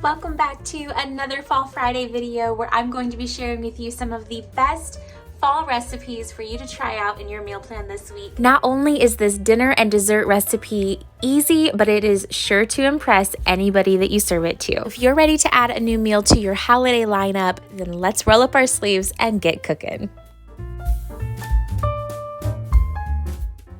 Welcome back to another Fall Friday video where I'm going to be sharing with you some of the best fall recipes for you to try out in your meal plan this week. Not only is this dinner and dessert recipe easy, but it is sure to impress anybody that you serve it to. If you're ready to add a new meal to your holiday lineup, then let's roll up our sleeves and get cooking.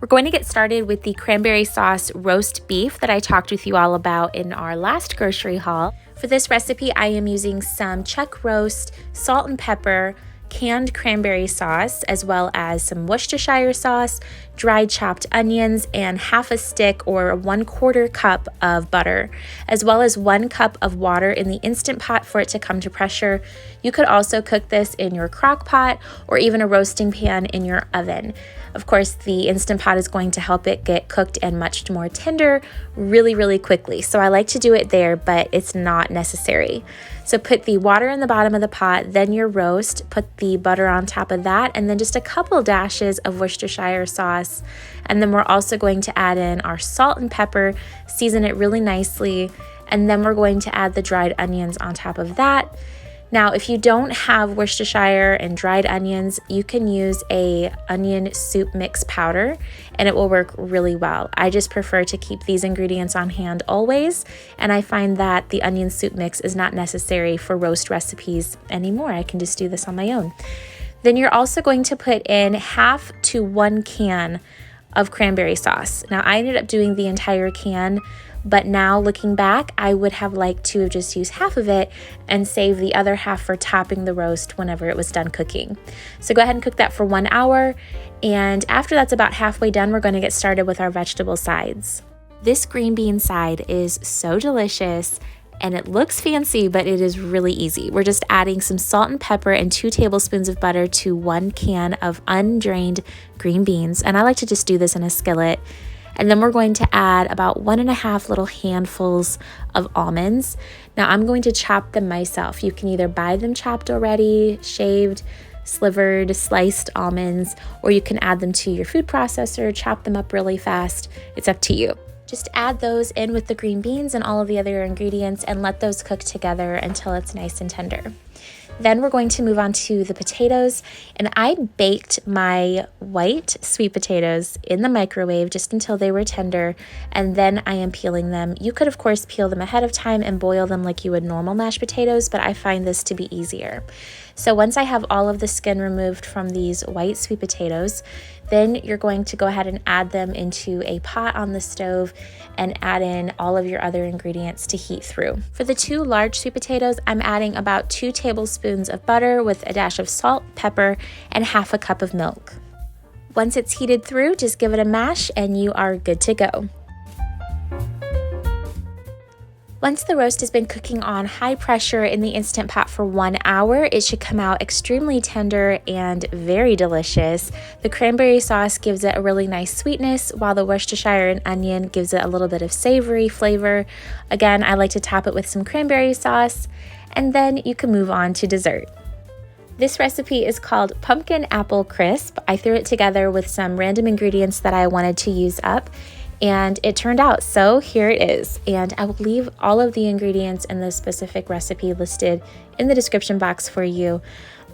We're going to get started with the Cranberry Sauce Roast Beef that I talked with you all about in our last grocery haul. For this recipe, I am using some chuck roast, salt and pepper, canned cranberry sauce, as well as some Worcestershire sauce, dried chopped onions, and half a stick or 1/4 cup of butter, as well as 1 cup of water in the Instant Pot for it to come to pressure. You could also cook this in your crock pot or even a roasting pan in your oven. Of course, the Instant Pot is going to help it get cooked and much more tender really quickly. So I like to do it there, but it's not necessary. So put the water in the bottom of the pot, then your roast, put the butter on top of that, and then just a couple dashes of Worcestershire sauce. And then we're also going to add in our salt and pepper, season it really nicely, and then we're going to add the dried onions on top of that. Now, if you don't have Worcestershire and dried onions, you can use a onion soup mix powder and it will work really well. I just prefer to keep these ingredients on hand always, and I find that the onion soup mix is not necessary for roast recipes anymore. I can just do this on my own. Then you're also going to put in 1/2 to 1 can of cranberry sauce. Now, I ended up doing the entire can, but now looking back, I would have liked to have just used half of it and save the other half for topping the roast whenever it was done cooking. So go ahead and cook that for 1 hour. And after that's about halfway done, we're going to get started with our vegetable sides. This green bean side is so delicious and it looks fancy, but it is really easy. We're just adding some salt and pepper and 2 tablespoons of butter to 1 can of undrained green beans. And I like to just do this in a skillet. And then we're going to add about 1.5 little handfuls of almonds. Now I'm going to chop them myself. You can either buy them chopped already, shaved, slivered, sliced almonds, or you can add them to your food processor, chop them up really fast. It's up to you. Just add those in with the green beans and all of the other ingredients and let those cook together until it's nice and tender. Then we're going to move on to the potatoes, and I baked my white sweet potatoes in the microwave just until they were tender, and then I am peeling them. You could, of course, peel them ahead of time and boil them like you would normal mashed potatoes, but I find this to be easier. So once I have all of the skin removed from these white sweet potatoes, then you're going to go ahead and add them into a pot on the stove and add in all of your other ingredients to heat through. For the 2 large sweet potatoes, I'm adding about 2 tablespoons of butter with a dash of salt, pepper, and 1/2 cup of milk. Once it's heated through, just give it a mash and you are good to go. Once the roast has been cooking on high pressure in the Instant Pot for 1 hour, it should come out extremely tender and very delicious. The cranberry sauce gives it a really nice sweetness, while the Worcestershire and onion gives it a little bit of savory flavor. Again, I like to top it with some cranberry sauce, and then you can move on to dessert. This recipe is called Pumpkin Apple Crisp. I threw it together with some random ingredients that I wanted to use up, and it turned out. So here it is, and I will leave all of the ingredients in the specific recipe listed in the description box for you.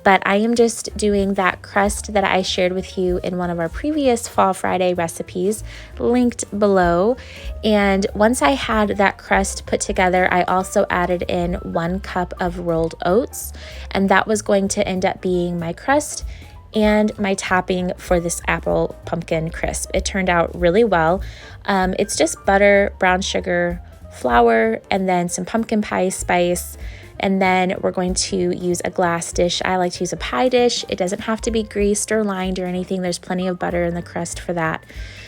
But I am just doing that crust that I shared with you in one of our previous Fall Friday recipes, linked below. And once I had that crust put together, I also added in 1 cup of rolled oats, and that was going to end up being my crust and my topping for this apple pumpkin crisp. It turned out really well. It's just butter, brown sugar, flour, and then some pumpkin pie spice. And then we're going to use a glass dish. I like to use a pie dish. It doesn't have to be greased or lined or anything. There's plenty of butter in the crust for that.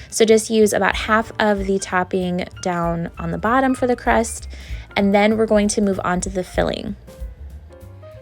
So just use about 1/2 of the topping down on the bottom for the crust. And then we're going to move on to the filling.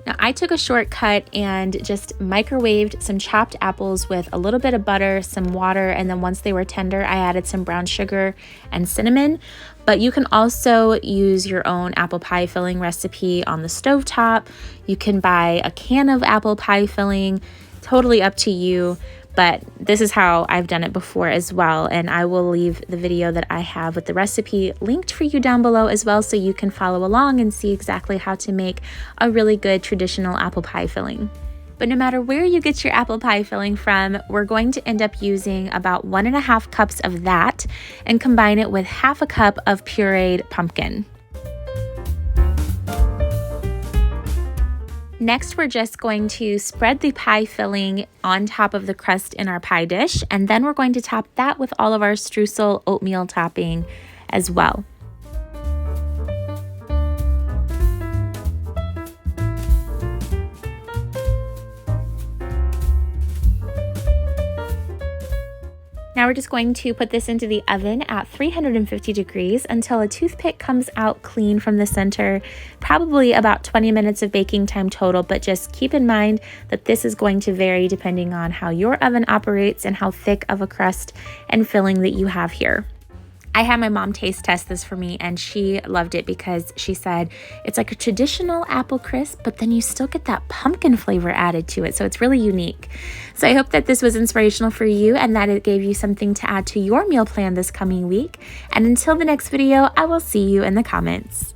Now, I took a shortcut and just microwaved some chopped apples with a little bit of butter, some water, and then once they were tender, I added some brown sugar and cinnamon. But you can also use your own apple pie filling recipe on the stovetop. You can buy a can of apple pie filling, totally up to you. but this is how I've done it before as well. And I will leave the video that I have with the recipe linked for you down below as well, so you can follow along and see exactly how to make a really good traditional apple pie filling. But no matter where you get your apple pie filling from, we're going to end up using about 1.5 cups of that and combine it with 1/2 cup of pureed pumpkin. Next, we're just going to spread the pie filling on top of the crust in our pie dish, and then we're going to top that with all of our streusel oatmeal topping as well. Now we're just going to put this into the oven at 350 degrees until a toothpick comes out clean from the center. Probably about 20 minutes of baking time total, but just keep in mind that this is going to vary depending on how your oven operates and how thick of a crust and filling that you have here. I had my mom taste test this for me, and she loved it because she said it's like a traditional apple crisp, but then you still get that pumpkin flavor added to it. So it's really unique. So I hope that this was inspirational for you and that it gave you something to add to your meal plan this coming week. And until the next video, I will see you in the comments.